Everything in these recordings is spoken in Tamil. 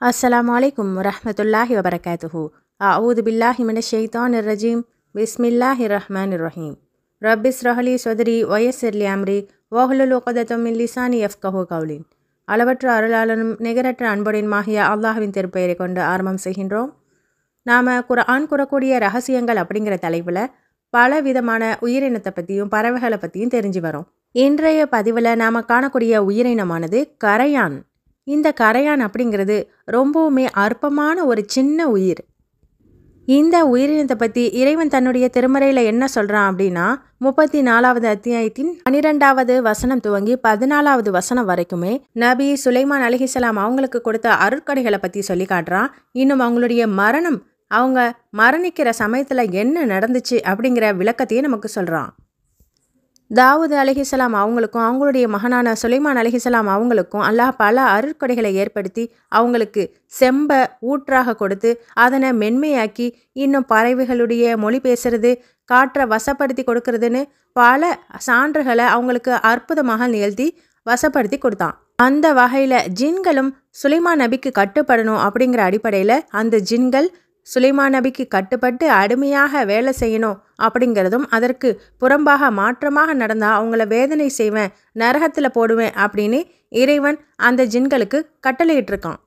अस्सलामु अलैकुम वरहमतुल्लाहि वबरकातुहू। अऊज़ु बिल्लाहि मिनश शैतानिर रजीम। बिस्मिल्लाहिर रहमानिर रहीम। रब्बिश्रह लि सदरी वयस्सिर लि अम्री वஹ்லுல் உக்தத்தம் மின் லிசானி யஃப்கஹு கௌலி. அளவற்ற அருளாளனும் நிகரற்ற அன்புடையனுமாகிய அல்லாஹ்வின் திருப்பெயரை கொண்டு ஆரம்பம் செய்கின்றோம். நாம் குர்ஆன் கூறக்கூடிய ரகசியங்கள் அப்படிங்கிற தலைப்பில் பல விதமான உயிரினத்தை பற்றியும் பறவைகளை பற்றியும் தெரிஞ்சு வரோம். இன்றைய பதிவில் நாம் காணக்கூடிய உயிரினமானது கரையான். இந்த கரையான் அப்படிங்கிறது ரொம்பவுமே அற்பமான ஒரு சின்ன உயிர். இந்த உயிரினத்தை பற்றி இறைவன் தன்னுடைய திருமறையில் என்ன சொல்கிறான் அப்படின்னா 34வது அத்தியாயத்தின் 12வது வசனம் துவங்கி 14வது வசனம் வரைக்குமே நபி சுலைமான் அலைஹிஸ்ஸலாம் அவங்களுக்கு கொடுத்த அருட்கொடைகளை பற்றி சொல்லி காட்டுறான். இன்னும் அவங்களுடைய மரணம், அவங்க மரணிக்கிற சமயத்தில் என்ன நடந்துச்சு அப்படிங்கிற விளக்கத்தையும் நமக்கு சொல்கிறான். தாவூத் அலைஹிஸ்ஸலாம் அவங்களுக்கும் அவங்களுடைய மகனான சுலைமான் அலைஹிஸ்ஸலாம் அவங்களுக்கும் அல்லாஹ் பல அருட்கொடைகளை ஏற்படுத்தி அவங்களுக்கு செம்ப ஊற்றாக கொடுத்து அதனை மென்மையாக்கி இன்னும் பறவைகளுடைய மொழி பேசுறது, காற்றை வசப்படுத்தி கொடுக்கறதுன்னு பல சான்றுகளை அவங்களுக்கு அற்புதமாக நிகழ்த்தி வசப்படுத்தி கொடுத்தான். அந்த வகையில் ஜின்களும் சுலைமான் நபிக்கு கட்டுப்படணும் அப்படிங்கிற அடிப்படையில் அந்த ஜின்கள் சுலைமான் நபிக்கு கட்டுப்பட்டு அடிமையாக வேலை செய்யணும் அப்படிங்கிறதும், அதற்கு புறம்பாக மாற்றமாக நடந்தால் அவங்கள வேதனை செய்வேன், நரகத்தில் போடுவேன் அப்படின்னு இறைவன் அந்த ஜின்களுக்கு கட்டளையிட்டிருக்கான்.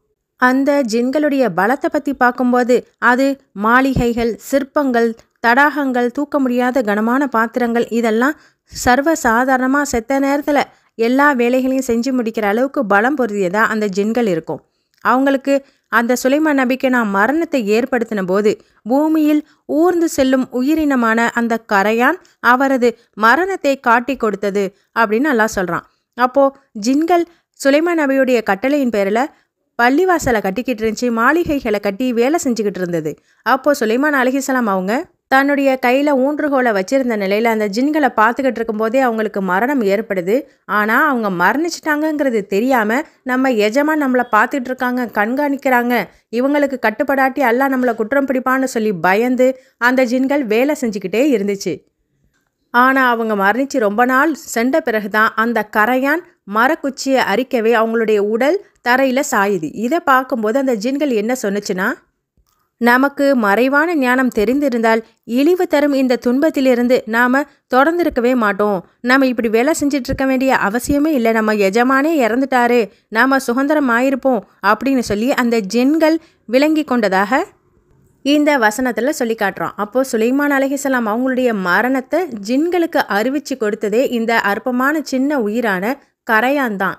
அந்த ஜின்களுடைய பலத்தை பற்றி பார்க்கும்போது அது மாளிகைகள், சிற்பங்கள், தடாகங்கள், தூக்க முடியாத கனமான பாத்திரங்கள், இதெல்லாம் சர்வ சாதாரணமாக செத்த நேரத்தில் எல்லா வேலைகளையும் செஞ்சு முடிக்கிற அளவுக்கு பலம் பொருந்தியதாக அந்த ஜின்கள் இருக்கும். அவங்களுக்கு அந்த சுலைமான் நபிக்கு நான் மரணத்தை ஏற்படுத்தின போது பூமியில் ஊர்ந்து செல்லும் உயிரினமான அந்த கரையான் அவரது மரணத்தை காட்டி கொடுத்தது அப்படின்னு அல்லாஹ் சொல்கிறான். அப்போது ஜின்கள் சுலைமான் நபியுடைய கட்டளையின் பேரில் பள்ளிவாசலை கட்டிக்கிட்டு இருந்துச்சு, மாளிகைகளை கட்டி வேலை செஞ்சுக்கிட்டு இருந்தது. அப்போது சுலைமான் அலைஹிஸ்ஸலாம் அவங்க தன்னுடைய கையில் ஊன்றுகோலை வச்சிருந்த நிலையில் அந்த ஜின்களை பார்த்துக்கிட்டு இருக்கும்போதே அவங்களுக்கு மரணம் ஏற்படுது. ஆனால் அவங்க மரணிச்சிட்டாங்கங்கிறது தெரியாமல் நம்ம எஜமான் நம்மளை பார்த்துட்டு இருக்காங்க, கண்காணிக்கிறாங்க, இவங்களுக்கு கட்டுப்படாட்டி அல்லாஹ் நம்மளை குற்றம் பிடிப்பான்னு சொல்லி பயந்து அந்த ஜின்கள் வேலை செஞ்சுக்கிட்டே இருந்துச்சு. ஆனால் அவங்க மரணித்து ரொம்ப நாள் சென்ற பிறகுதான் அந்த கரையான் மரக்குச்சியை அரிக்கவே அவங்களுடைய உடல் தரையில் சாயுது. இதை பார்க்கும்போது அந்த ஜின்கள் என்ன சொன்னுச்சுன்னா, நமக்கு மறைவான ஞானம் தெரிந்திருந்தால் இழிவு தரும் இந்த துன்பத்திலிருந்து நாம் தொடர்ந்திருக்கவே மாட்டோம். நம்ம இப்படி வேலை செஞ்சிட்டு இருக்க வேண்டிய அவசியமே இல்லை, நம்ம எஜமானே இறந்துட்டாரு, நாம் சுதந்திரம் ஆயிருப்போம் அப்படின்னு சொல்லி அந்த ஜின்கள் விளங்கி கொண்டதாக இந்த வசனத்தில் சொல்லி காட்டுறோம். அப்போது சுலைமான் அலைஹிஸ்ஸலாம் அவங்களுடைய மரணத்தை ஜின்களுக்கு அறிவிச்சு கொடுத்ததே இந்த அற்பமான சின்ன உயிரான கரையான் தான்.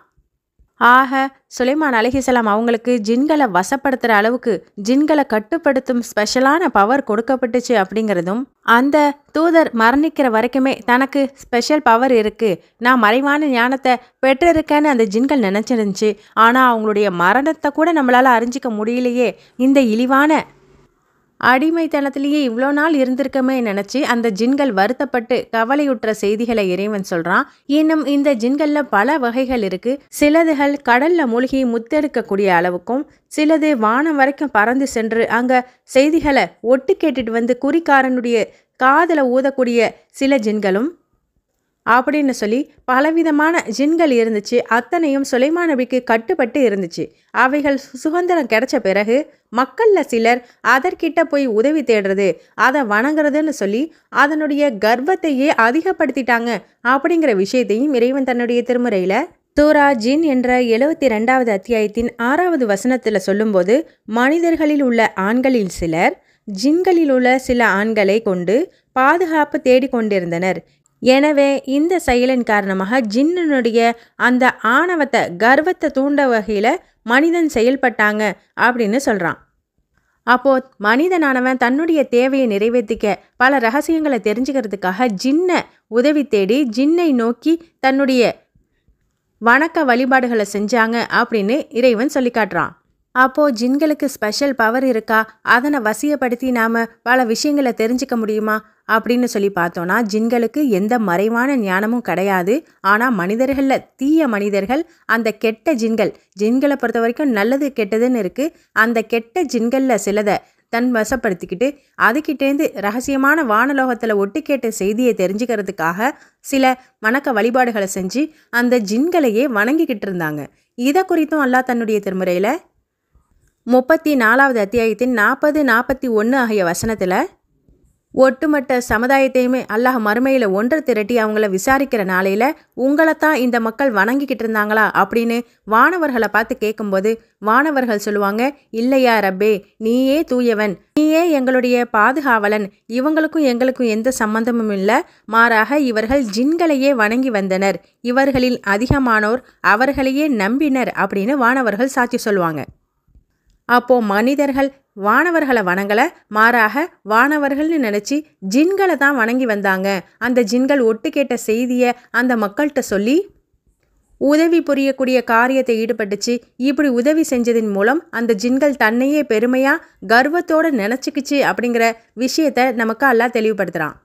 ஆக சுலைமான் அலைஹிஸ்ஸலாம் அவங்களுக்கு ஜின்களை வசப்படுத்துகிற அளவுக்கு ஜின்களை கட்டுப்படுத்தும் ஸ்பெஷலான பவர் கொடுக்கப்பட்டுச்சு அப்படிங்கிறதும், அந்த தூதர் மரணிக்கிற வரைக்குமே தனக்கு ஸ்பெஷல் பவர் இருக்குது, நான் மறைவான ஞானத்தை பெற்றிருக்கேன்னு அந்த ஜின்கள் நினச்சிருந்துச்சு. ஆனால் அவங்களுடைய மரணத்தை கூட நம்மளால் அறிஞ்சிக்க முடியலையே, இந்த இழிவான அடிமைத்தனத்திலேயே இவ்வளோ நாள் இருந்திருக்கமே நினச்சி அந்த ஜின்கள் வருத்தப்பட்டு கவலையுற்ற செய்திகளை இறைவன் சொல்கிறான். இன்னும் இந்த ஜின்களில் பல வகைகள் இருக்குது. சிலதுகள் கடலில் மூழ்கி முத்தெடுக்கக்கூடிய அளவுக்கும், சிலது வானம் வரைக்கும் பறந்து சென்று அங்கே செய்திகளை ஒட்டு கேட்டுட்டு வந்து குறிக்காரனுடைய காதில் ஊதக்கூடிய சில ஜின்களும் அப்படின்னு சொல்லி பலவிதமான ஜின்கள் இருந்துச்சு. அத்தனையும் சுலைமான் நபிக்கு கட்டுப்பட்டு இருந்துச்சு. அவைகள் சுதந்திரம் கிடைச்ச பிறகு மக்களில் சிலர் அதற்கிட்ட போய் உதவி தேடுறது, அதை வணங்குறதுன்னு சொல்லி அதனுடைய கர்வத்தையே அதிகப்படுத்திட்டாங்க அப்படிங்கிற விஷயத்தையும் இறைவன் தன்னுடைய திருமுறையில் சூரா ஜின் என்ற 72வது அத்தியாயத்தின் 6வது வசனத்தில் சொல்லும்போது, மனிதர்களில் உள்ள ஆண்களில் சிலர் ஜின்களில் உள்ள சில ஆண்களை கொண்டு பாதுகாப்பு தேடிக்கொண்டிருந்தனர். எனவே இந்த செயலின் காரணமாக ஜின்னுடைய அந்த ஆணவத்தை, கர்வத்தை தூண்ட வகையில் மனிதன் செயல்பட்டாங்க அப்படின்னு சொல்கிறான். அப்போது மனிதனானவன் தன்னுடைய தேவையை நிறைவேற்றிக்க பல ரகசியங்களை தெரிஞ்சுக்கிறதுக்காக ஜின்னை உதவி தேடி ஜின்னை நோக்கி தன்னுடைய வணக்க வழிபாடுகளை செஞ்சாங்க அப்படின்னு இறைவன் சொல்லி காட்டுறான். அப்போது ஜின்களுக்கு ஸ்பெஷல் பவர் இருக்கா, அதனை வசியப்படுத்தி நாம் பல விஷயங்களை தெரிஞ்சிக்க முடியுமா அப்படின்னு சொல்லி பார்த்தோன்னா, ஜின்களுக்கு எந்த மறைவான ஞானமும் கிடையாது. ஆனால் மனிதர்களில் தீய மனிதர்கள், அந்த கெட்ட ஜின்களை பொறுத்த வரைக்கும் நல்லது கெட்டதுன்னு இருக்குது. அந்த கெட்ட ஜின்களில் சிலதை தன் வசப்படுத்திக்கிட்டு அதுக்கிட்டேருந்து ரகசியமான வானலோகத்தில் ஒட்டு கேட்ட செய்தியை தெரிஞ்சுக்கிறதுக்காக சில வணக்க வழிபாடுகளை செஞ்சு அந்த ஜின்களையே வணங்கிக்கிட்டு இருந்தாங்க. இதை குறித்தும் அல்லாஹ் தன்னுடைய திருமுறையில் 34வது அத்தியாயத்தின் 40, 41 ஆகிய வசனத்தில் ஒட்டுமொத்த சமுதாயத்தையுமே அல்லாஹ் மறுமையில் ஒன்று திரட்டி அவங்கள விசாரிக்கிற நாளையில் உங்களைத்தான் இந்த மக்கள் வணங்கிக்கிட்டு இருந்தாங்களா அப்படின்னு வானவர்களை பார்த்து கேட்கும்போது வானவர்கள் சொல்லுவாங்க, இல்லையா ரப்பே, நீயே தூயவன், நீயே எங்களுடைய பாதுகாவலன், இவங்களுக்கும் எங்களுக்கும் எந்த சம்பந்தமும் இல்லை, மாறாக இவர்கள் ஜின்களையே வணங்கி வந்தனர், இவர்களில் அதிகமானோர் அவர்களையே நம்பினர் அப்படின்னு வானவர்கள் சாட்சி சொல்லுவாங்க. அப்போ மனிதர்கள் வானவர்களை வணங்கலை, மாறாக வானவர்கள்னு நினச்சி ஜின்களை தான் வணங்கி வந்தாங்க. அந்த ஜின்கள் ஒட்டு கேட்ட செய்தியை அந்த மக்கள்கிட்ட சொல்லி உதவி புரியக்கூடிய காரியத்தை ஈடுபட்டுச்சு. இப்படி உதவி செஞ்சதின் மூலம் அந்த ஜின்கள் தன்னையே பெருமையாக கர்வத்தோடு நினச்சிக்கிச்சு அப்படிங்கிற விஷயத்தை நமக்கு அல்லாஹ் தெளிவுபடுத்துகிறான்.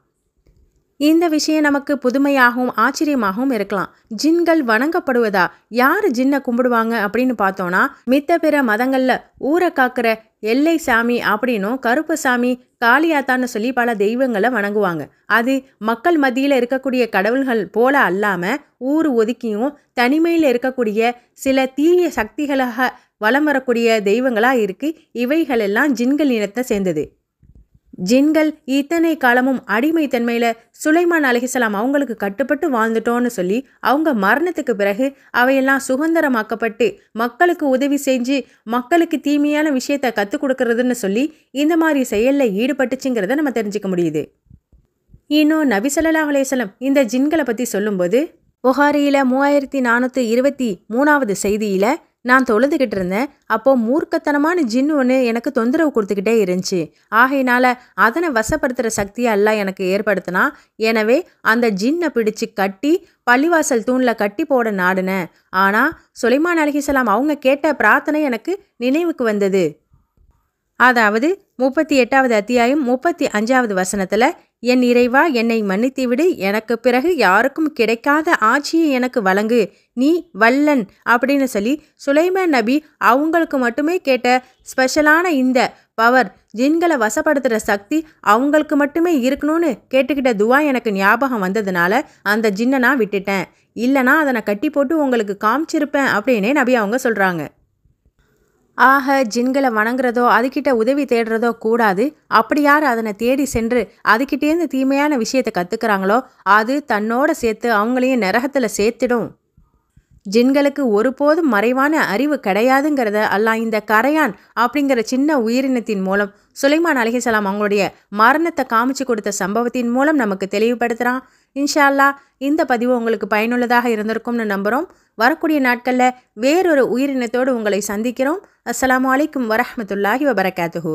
இந்த விஷயம் நமக்கு புதுமையாகவும் ஆச்சரியமாகவும் இருக்கலாம். ஜின்கள் வணங்கப்படுவதா? யார் ஜின்னை கும்பிடுவாங்க அப்படின்னு பார்த்தோன்னா, மித்த பிற மதங்களில் ஊரை காக்கிற எல்லை சாமி அப்படின்னும் கருப்பு சாமி, காளியாத்தான்னு சொல்லி பல தெய்வங்களை வணங்குவாங்க. அது மக்கள் மத்தியில் இருக்கக்கூடிய கடவுள்கள் போல அல்லாமல் ஊர் ஒதுக்கியும் தனிமையில் இருக்கக்கூடிய சில தீய சக்திகளாக வலம் வரக்கூடிய தெய்வங்களாக இருக்குது. இவைகளெல்லாம் ஜின்கள் இனத்தை சேர்ந்தது. ஜின்கள் இத்தனை காலமும் அடிமைத்தன்மையில் சுலைமான் அலைஹிஸ்ஸலாம் அவங்களுக்கு கட்டுப்பட்டு வாழ்ந்துட்டோன்னு சொல்லி அவங்க மரணத்துக்கு பிறகு அவையெல்லாம் சுதந்திரமாக்கப்பட்டு மக்களுக்கு உதவி செஞ்சு மக்களுக்கு தீமையான விஷயத்தை கற்றுக் கொடுக்கறதுன்னு சொல்லி இந்த மாதிரி செயலில் ஈடுபட்டுச்சுங்கிறத நம்ம தெரிஞ்சுக்க முடியுது. இன்னும் நபி ஸல்லல்லாஹு அலைஹி வஸல்லம் இந்த ஜின்களை பற்றி சொல்லும்போது புகாரியில் 3423வது செய்தியில், நான் தொழுதுகிட்டு இருந்தேன், அப்போது மூர்க்கத்தனமான ஜின் ஒன்று எனக்கு தொந்தரவு கொடுத்துக்கிட்டே இருந்துச்சு. ஆகையினால அதனை வசப்படுத்துகிற சக்தியை அல்லாஹ் எனக்கு ஏற்படுத்தினா. எனவே அந்த ஜின்னை பிடிச்சு கட்டி பள்ளிவாசல் தூணில் கட்டி போட நாடினேன். ஆனால் சுலைமான் அலைஹிஸ்ஸலாம் அவங்க கேட்ட பிரார்த்தனை எனக்கு நினைவுக்கு வந்தது. அதாவது 38வது அத்தியாயம் 35வது வசனத்தில், என் இறைவா, என்னை மன்னித்து விடு, எனக்கு பிறகு யாருக்கும் கிடைக்காத ஆட்சியை எனக்கு வழங்கு, நீ வல்லன் அப்படின்னு சொல்லி சுலைமான் நபி அவங்களுக்கு மட்டுமே கேட்ட ஸ்பெஷலான இந்த பவர், ஜின்களை வசப்படுத்துகிற சக்தி அவங்களுக்கு மட்டுமே இருக்கணும்னு கேட்டுக்கிட்ட துவா எனக்கு ஞாபகம் வந்ததுனால அந்த ஜின்னை நான் விட்டுட்டேன். இல்லைனா அதனை கட்டி போட்டு உங்களுக்கு காமிச்சிருப்பேன் அப்படின்னே நபி அவங்க சொல்கிறாங்க. ஆக ஜின்களை வணங்குறதோ அதுக்கிட்ட உதவி தேடுறதோ கூடாது. அப்படி யார் அதனை தேடி சென்று அதுக்கிட்டேருந்து தீமையான விஷயத்தை கற்றுக்கிறாங்களோ அது தன்னோட சேர்த்து அவங்களையும் நரகத்தில் சேர்த்திடும். ஜின்களுக்கு ஒருபோதும் மறைவான அறிவு கிடையாதுங்கிறத அல்லாஹ் இந்த கரையான் அப்படிங்கிற சின்ன உயிரினத்தின் மூலம் சுலைமான் அலைஹிஸ்ஸலாம் அவங்களுடைய மரணத்தை காமிச்சு கொடுத்த சம்பவத்தின் மூலம் நமக்கு தெளிவுபடுத்துகிறான். இன்ஷா அல்லாஹ் இந்த பதிவு உங்களுக்கு பயனுள்ளதாக இருந்திருக்கும்னு நம்புகிறோம். வரக்கூடிய நாட்களில் வேறொரு உயிரினத்தோடு உங்களை சந்திக்கிறோம். அஸ்ஸலாமு அலைக்கும் வரஹ்மத்துல்லாஹி வபரகாத்துஹு.